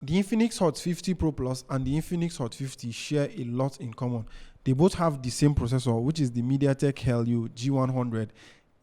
The Infinix Hot 50 Pro Plus and the Infinix Hot 50 share a lot in common. They both have the same processor, which is the MediaTek Helio G100,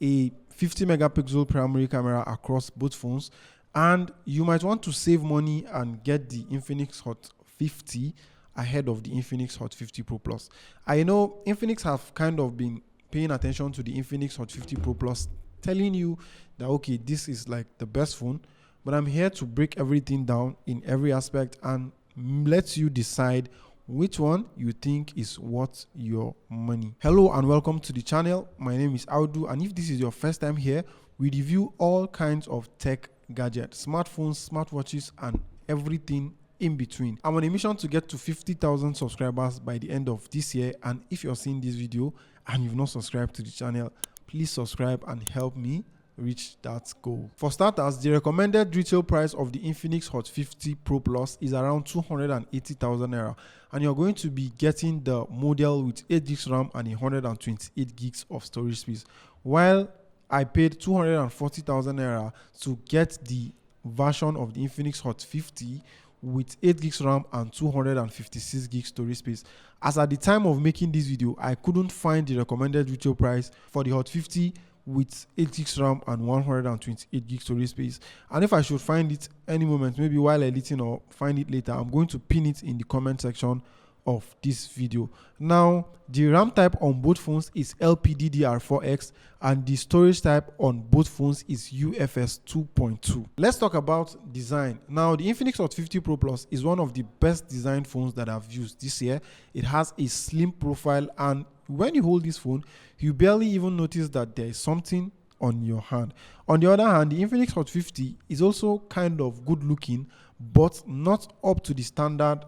a 50 megapixel primary camera across both phones, and you might want to save money and get the Infinix Hot 50 ahead of the Infinix Hot 50 Pro Plus. I know Infinix have kind of been paying attention to the Infinix Hot 50 Pro Plus, telling you that okay, this is like the best phone, but I'm here to break everything down in every aspect and let you decide which one you think is worth your money. Hello and welcome to the channel. My name is Audu, and if this is your first time here, we review all kinds of tech gadgets, smartphones, smartwatches, and everything in between. I'm on a mission to get to 50,000 subscribers by the end of this year, and if you're seeing this video and you've not subscribed to the channel, please subscribe and help me reach that goal. For starters, the recommended retail price of the Infinix Hot 50 Pro Plus is around 280,000 naira, and you're going to be getting the model with 8 gigs RAM and 128 gigs of storage space, while I paid 240,000 naira to get the version of the Infinix Hot 50 with 8 gigs RAM and 256 gigs storage space. As at the time of making this video, I couldn't find the recommended retail price for the Hot 50 with 8 gigs RAM and 128 gigs storage space, and if I should find it any moment, maybe while editing or find it later, I'm going to pin it in the comment section of this video. Now, the RAM type on both phones is LPDDR4X, and the storage type on both phones is UFS 2.2. Let's talk about design. Now, the Infinix Hot 50 Pro Plus is one of the best designed phones that I've used this year. It has a slim profile, and when you hold this phone, you barely even notice that there is something on your hand. On the other hand, the Infinix Hot 50 is also kind of good looking, but not up to the standard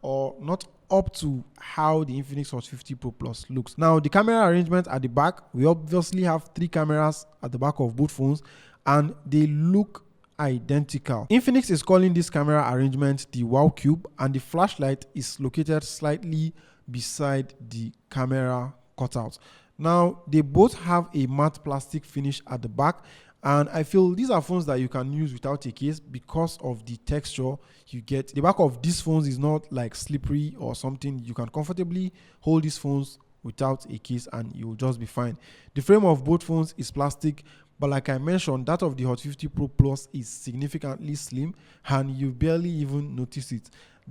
or not up to how the Infinix Hot 50 Pro Plus looks. Now, the camera arrangement at the back, we obviously have 3 cameras at the back of both phones, and they look identical. Infinix is calling this camera arrangement the Wow Cube, and the flashlight is located slightly beside the camera cutout. Now, they both have a matte plastic finish at the back, and I feel these are phones that you can use without a case because of the texture you get. The back of these phones is not like slippery or something. You can comfortably hold these phones without a case and you'll just be fine. The frame of both phones is plastic, but like I mentioned, that of the Hot 50 Pro Plus is significantly slim and you barely even notice it.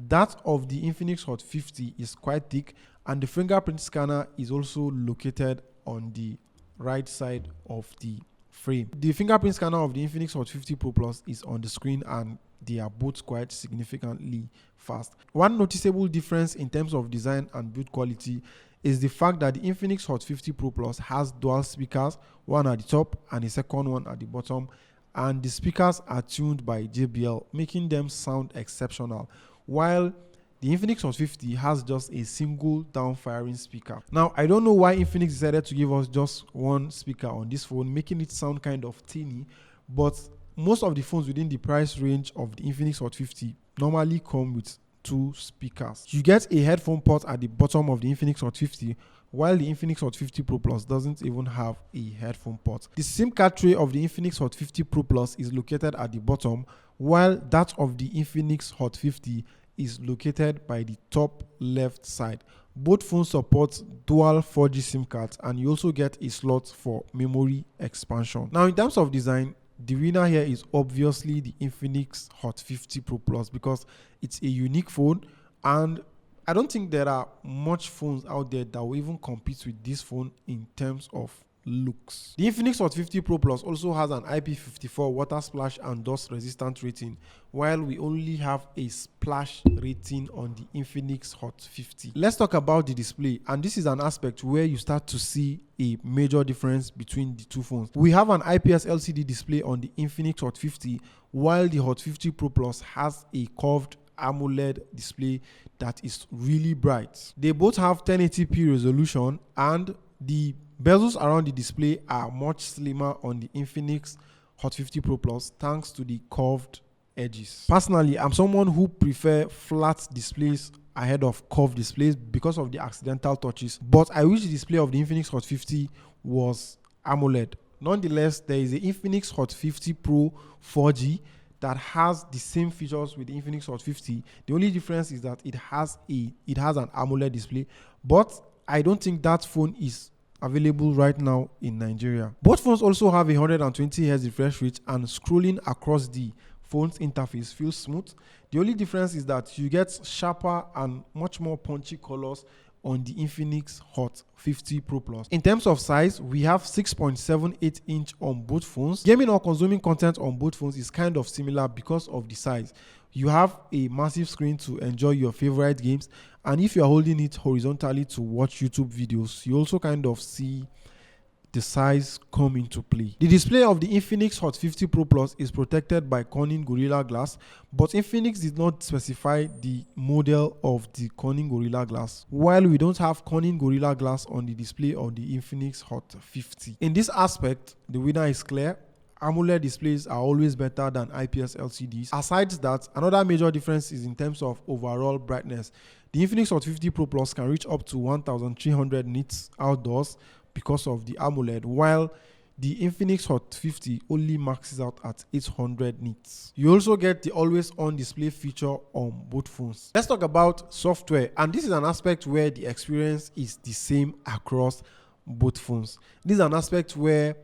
That of the Infinix Hot 50 is quite thick, and the fingerprint scanner is also located on the right side of the frame. The fingerprint scanner of the Infinix Hot 50 Pro Plus is on the screen, and they are both quite significantly fast. One noticeable difference in terms of design and build quality is the fact that the Infinix Hot 50 Pro Plus has dual speakers, one at the top and a second one at the bottom, and the speakers are tuned by JBL, making them sound exceptional, while the Infinix Hot 50 has just a single down-firing speaker. Now, I don't know why Infinix decided to give us just one speaker on this phone, making it sound kind of teeny, but most of the phones within the price range of the Infinix Hot 50 normally come with 2 speakers. You get a headphone port at the bottom of the Infinix Hot 50, while the Infinix Hot 50 Pro Plus doesn't even have a headphone port. The SIM card tray of the Infinix Hot 50 Pro Plus is located at the bottom, while that of the Infinix Hot 50 is located by the top left side. Both phones support dual 4G SIM cards, and you also get a slot for memory expansion. Now, in terms of design, the winner here is obviously the Infinix Hot 50 Pro Plus because it's a unique phone, and I don't think there are much phones out there that will even compete with this phone in terms of looks. The Infinix Hot 50 Pro Plus also has an IP54 water splash and dust resistant rating, while we only have a splash rating on the Infinix Hot 50. Let's talk about the display, and this is an aspect where you start to see a major difference between the two phones. We have an IPS LCD display on the Infinix Hot 50, while the Hot 50 Pro Plus has a curved AMOLED display that is really bright. They both have 1080p resolution, and the bezels around the display are much slimmer on the Infinix Hot 50 Pro Plus thanks to the curved edges. Personally, I'm someone who prefers flat displays ahead of curved displays because of the accidental touches, but I wish the display of the Infinix Hot 50 was AMOLED. Nonetheless, there is the Infinix Hot 50 Pro 4G that has the same features with the Infinix Hot 50. The only difference is that it has an AMOLED display, but I don't think that phone is available right now in Nigeria. Both phones also have a 120Hz refresh rate, and scrolling across the phone's interface feels smooth. The only difference is that you get sharper and much more punchy colors on the Infinix Hot 50 Pro Plus. In terms of size, we have 6.78 inch on both phones. Gaming or consuming content on both phones is kind of similar because of the size. You have a massive screen to enjoy your favorite games, and if you're holding it horizontally to watch YouTube videos, you also kind of see the size come into play. The display of the Infinix Hot 50 Pro Plus is protected by Corning Gorilla Glass, but Infinix did not specify the model of the Corning Gorilla Glass, while we don't have Corning Gorilla Glass on the display of the Infinix Hot 50. In this aspect, the winner is clear. AMOLED displays are always better than IPS LCDs. Aside that, another major difference is in terms of overall brightness. The Infinix Hot 50 Pro Plus can reach up to 1300 nits outdoors because of the AMOLED, while the Infinix Hot 50 only maxes out at 800 nits. You also get the always on display feature on both phones. Let's talk about software, and this is an aspect where the experience is the same across both phones. This is an aspect where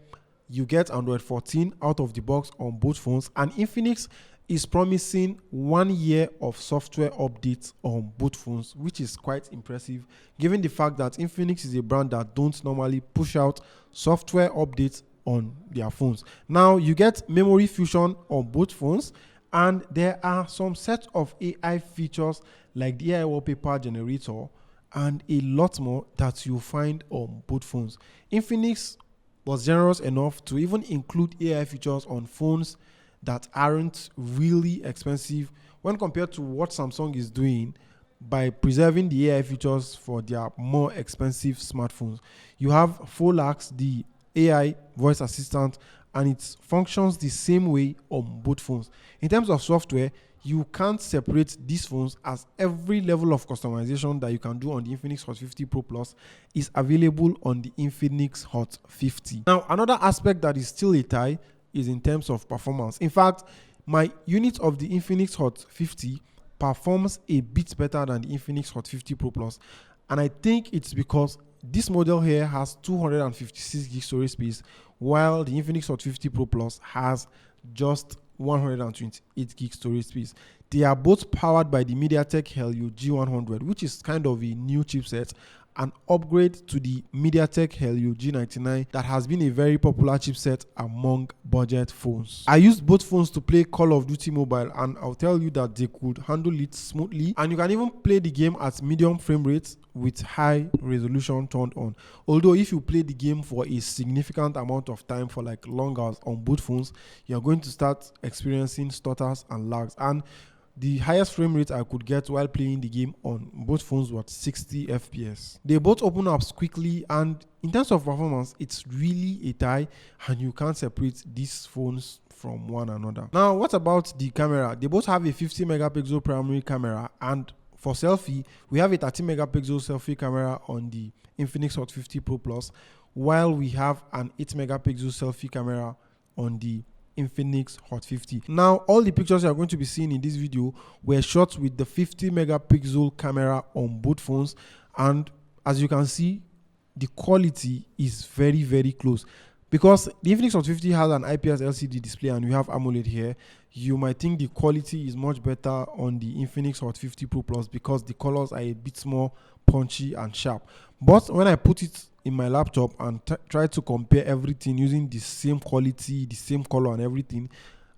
you get Android 14 out of the box on both phones, and Infinix is promising 1 year of software updates on both phones, which is quite impressive given the fact that Infinix is a brand that don't normally push out software updates on their phones. Now you get memory fusion on both phones, and there are some set of AI features like the AI wallpaper generator and a lot more that you find on both phones. Infinix was generous enough to even include AI features on phones that aren't really expensive when compared to what Samsung is doing by preserving the AI features for their more expensive smartphones. You have Folax, the AI voice assistant, and it functions the same way on both phones. In terms of software, you can't separate these phones, as every level of customization that you can do on the Infinix Hot 50 Pro Plus is available on the Infinix Hot 50. Now, another aspect that is still a tie is in terms of performance. In fact, my unit of the Infinix Hot 50 performs a bit better than the Infinix Hot 50 Pro Plus, and I think it's because this model here has 256 gig storage space, while the Infinix Hot 50 Pro Plus has just 128 gig storage space. They are both powered by the MediaTek Helio G100, which is kind of a new chipset, an upgrade to the MediaTek Helio G99 that has been a very popular chipset among budget phones. I used both phones to play Call of Duty Mobile, and I'll tell you that they could handle it smoothly, and you can even play the game at medium frame rates with high resolution turned on. Although if you play the game for a significant amount of time, for like long hours on both phones, you're going to start experiencing stutters and lags, and the highest frame rate I could get while playing the game on both phones was 60 FPS. They both open up quickly, and in terms of performance, it's really a tie, and you can't separate these phones from one another. Now, what about the camera? They both have a 50 megapixel primary camera, and for selfie, we have a 30 megapixel selfie camera on the Infinix Hot 50 Pro Plus, while we have an 8 megapixel selfie camera on the Infinix Hot 50. Now, all the pictures you are going to be seeing in this video were shot with the 50 megapixel camera on both phones, and as you can see, the quality is very, very close. Because the Infinix Hot 50 has an IPS LCD display and we have AMOLED here, you might think the quality is much better on the Infinix Hot 50 Pro Plus because the colors are a bit more punchy and sharp. But when I put it in my laptop and try to compare everything using the same quality, the same color and everything,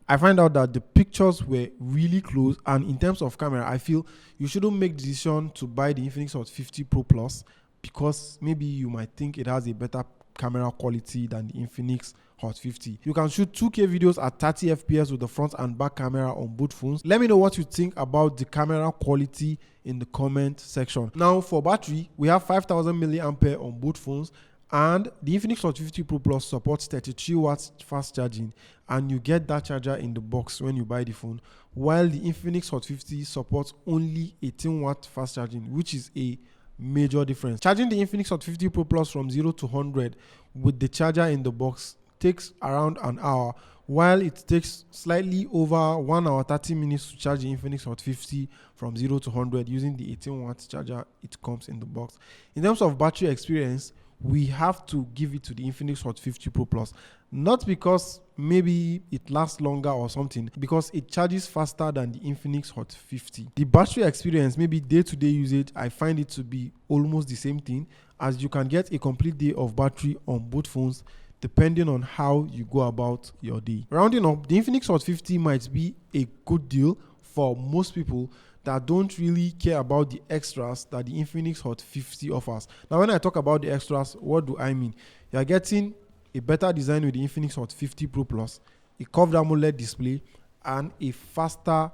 I find out that the pictures were really close. And in terms of camera, I feel you shouldn't make the decision to buy the Infinix Hot 50 Pro Plus because maybe you might think it has a better camera quality than the Infinix Hot 50. You can shoot 2K videos at 30 FPS with the front and back camera on both phones. Let me know what you think about the camera quality in the comment section. Now, for battery, we have 5000 milliampere on both phones, and the Infinix Hot 50 Pro Plus supports 33 watts fast charging, and you get that charger in the box when you buy the phone, while the Infinix Hot 50 supports only 18 watt fast charging, which is a major difference. Charging the Infinix Hot 50 Pro Plus from 0 to 100 with the charger in the box takes around an hour, while it takes slightly over 1 hour 30 minutes to charge the Infinix Hot 50 from 0 to 100 using the 18-watt charger it comes in the box. In terms of battery experience, we have to give it to the Infinix Hot 50 Pro Plus. Not because maybe it lasts longer or something, because it charges faster than the Infinix Hot 50. The battery experience, maybe day-to-day usage, I find it to be almost the same thing, as you can get a complete day of battery on both phones depending on how you go about your day. Rounding up, the Infinix Hot 50 might be a good deal for most people that don't really care about the extras that the Infinix Hot 50 offers. Now, when I talk about the extras, what do I mean? You're getting a better design with the Infinix Hot 50 Pro Plus, a curved AMOLED display, and a faster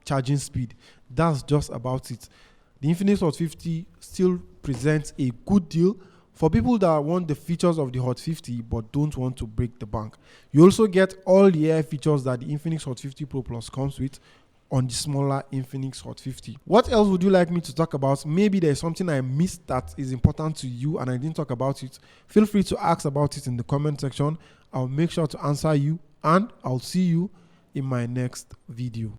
charging speed. That's just about it. The Infinix Hot 50 still presents a good deal for people that want the features of the Hot 50 but don't want to break the bank. You also get all the AI features that the Infinix Hot 50 Pro Plus comes with on the smaller Infinix Hot 50. What else would you like me to talk about? Maybe there's something I missed that is important to you and I didn't talk about it. Feel free to ask about it in the comment section. I'll make sure to answer you, and I'll see you in my next video.